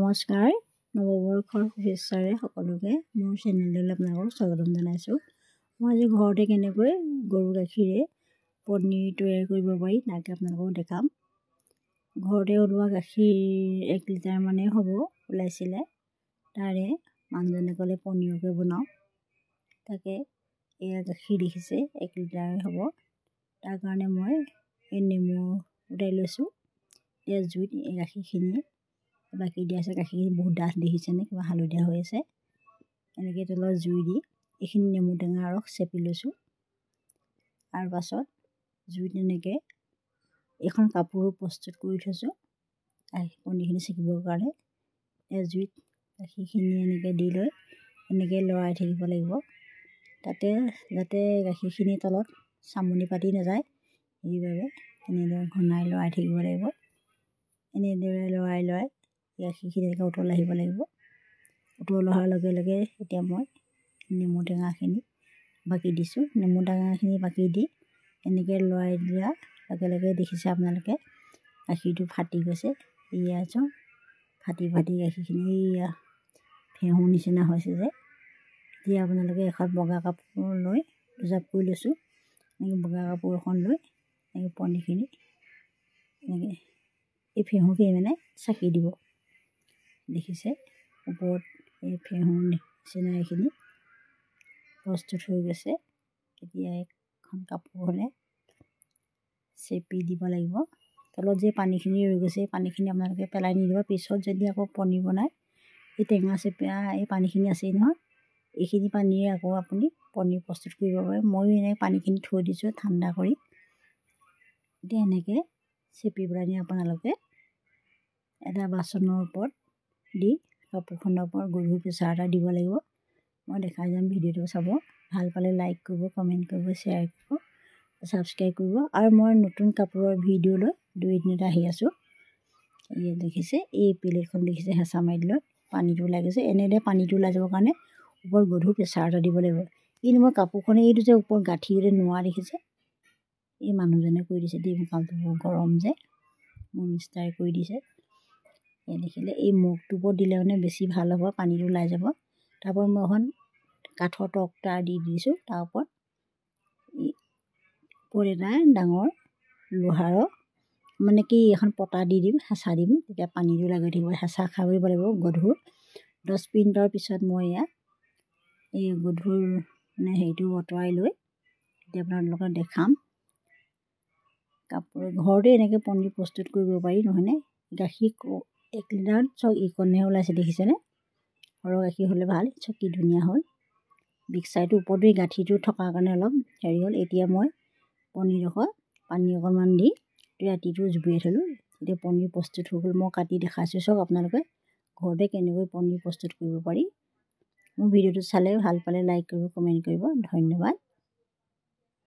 নমস্কাৰ, নৱবৰ্ষৰ শুভেচ্ছাৰে সকলোকে মোৰ চেনেললৈ আপোনালোকক স্বাগতম জনাইছোঁ। মই আজি ঘৰতে কেনেকৈ গৰু গাখীৰে পনীৰ তৈয়াৰ কৰিব পাৰি তাকে আপোনালোকক দেখাম। ঘৰতে ওলোৱা গাখীৰ 1 লিটাৰ মানেই হ'ব ওলাইছিলে। তাৰে মানুহজনে ক'লে পনীৰকে বনাওঁ। তাকে এয়া গাখীৰ দেখিছে 1 লিটাৰে হ'ব। তাৰ কাৰণে মই এই নেমু উঠাই লৈছোঁ। এতিয়া জুইত এই গাখীৰখিনি বাকী দিয়া আছে। গাখীৰখিনি বহুত ডাঠ দেখিছেনে, কিবা হালধীয়া হৈ আছে। এনেকৈ তলত জুই দি এইখিনি নেমু টেঙা ৰস চেপি লৈছোঁ। তাৰ পাছত জুইত এনেকৈ এখন কাপোৰো প্ৰস্তুত কৰি থৈছোঁ পনীৰখিনি চেকিবৰ কাৰণে। জুইত গাখীৰখিনি এনেকৈ দি লৈ এনেকৈ লৰাই থাকিব লাগিব, তাতে যাতে গাখীৰখিনি তলত চামনি পাতি নাযায়, সেইবাবে এনেদৰে ঘনাই লৰাই থাকিব লাগিব। এনেদৰে লৰাই গাখীৰখিনি এনেকৈ উতল আহিব লাগিব। উতল অহাৰ লগে লগে এতিয়া মই নেমু টেঙাখিনি বাকি দিছোঁ। নেমু টেঙাখিনি বাকি দি এনেকৈ লৰাই দিয়াৰ লগে লগে দেখিছে আপোনালোকে গাখীৰটো ফাটি গৈছে। এয়া চাওঁ ফাটি গাখীৰখিনি এয়া ফেঁহু নিচিনা হৈছে যে। এতিয়া আপোনালোকে এখন বগা কাপোৰ লৈ জাপ কৰি লৈছোঁ। এনেকৈ বগা কাপোৰ এখন লৈ এনেকৈ পনীৰখিনি এনেকৈ এই ফেঁহুখিনি মানে চাকি দিব। দেখিছে ওপৰত এই ফেঁহু নিচিনা এইখিনি প্ৰস্তুত হৈ গৈছে। এতিয়া এখন কাপোৰ হ'লে চেপি দিব লাগিব। তলত যে পানীখিনি ৰৈ গৈছে এই পানীখিনি আপোনালোকে পেলাই নিদিব। পিছত যদি আকৌ পনীৰ বনায় এই টেঙা চেপা এই পানীখিনি আছেই নহয়, এইখিনি পানীৰে আকৌ আপুনি পনীৰ প্ৰস্তুত কৰিব পাৰে। ময়ো এনেকৈ পানীখিনি থৈ দিছোঁ ঠাণ্ডা কৰি। এতিয়া এনেকৈ চেপি পেলাই নি আপোনালোকে এটা বাচনৰ ওপৰত দি কাপোৰখনৰ ওপৰত গধুৰ প্ৰেছাৰ এটা দিব লাগিব। মই দেখাই যাম, ভিডিঅ'টো চাব। ভাল পালে লাইক কৰিব, কমেণ্ট কৰিব, শ্বেয়াৰ কৰিব, ছাবস্ক্ৰাইব কৰিব। আৰু মই নতুন কাপোৰৰ ভিডিঅ' লৈ 2 এদিনতে আহি আছোঁ। এই দেখিছে এই প্লেটখন দেখিছে হেঁচা মাৰি দিলত পানীটো ওলাই গৈছে। এনেদৰে পানীটো ওলাই যাবৰ কাৰণে ওপৰত গধুৰ প্ৰেছাৰ এটা দিব লাগিব। কিন্তু মই কাপোৰখনে এইটো যে ওপৰত গাঁঠিবলৈ নোৱাৰা দেখিছে, এই মানুহজনে কৰি দিছে দেই। মোৰ কামটো বহুত গৰম যে, মোৰ মিষ্টাৰে কৰি দিছে। এই দেখিলে এই মগটোৰ ওপৰত দিলে মানে বেছি ভাল হ'ব, পানীটো ওলাই যাব। তাৰপৰা মই এখন কাঠৰ টক্টা দি দিছোঁ। তাৰ ওপৰত এটা ডাঙৰ লোহাৰৰ মানে কি এখন পতা দি দিম, হেঁচা দিম, তেতিয়া পানীটো লাগি থাকিব। হেঁচা খাই দিব লাগিব গধুৰ। 10 মিনিটৰ পিছত মই এই গধুৰ মানে হেৰিটো আঁতৰাই লৈ এতিয়া আপোনালোকক দেখাম। কাপোৰ ঘৰতে এনেকৈ পনীৰ প্ৰস্তুত কৰিব পাৰি নহয়নে। গাখীৰ 1 লিটাৰত চব এইকণহে ওলাইছে দেখিছেনে। সৰহ গাখীৰ হ'লে ভাল। চব কি ধুনীয়া হ'ল। মিক্সাৰটোৰ ওপৰতো এই গাঁঠিটো থকাৰ কাৰণে অলপ হেৰি হ'ল। এতিয়া মই পনীৰডোখৰ পানী অকণমান দি ৰাতিটো জুবিয়াই থ'লোঁ। এতিয়া পনীৰ প্ৰস্তুত হৈ গ'ল। মই কাটি দেখাইছোঁ, চাওক আপোনালোকে ঘৰতে কেনেকৈ পনীৰ প্ৰস্তুত কৰিব পাৰি। মোৰ ভিডিঅ'টো চালে ভাল পালে লাইক কৰিব, কমেণ্ট কৰিব। ধন্যবাদ।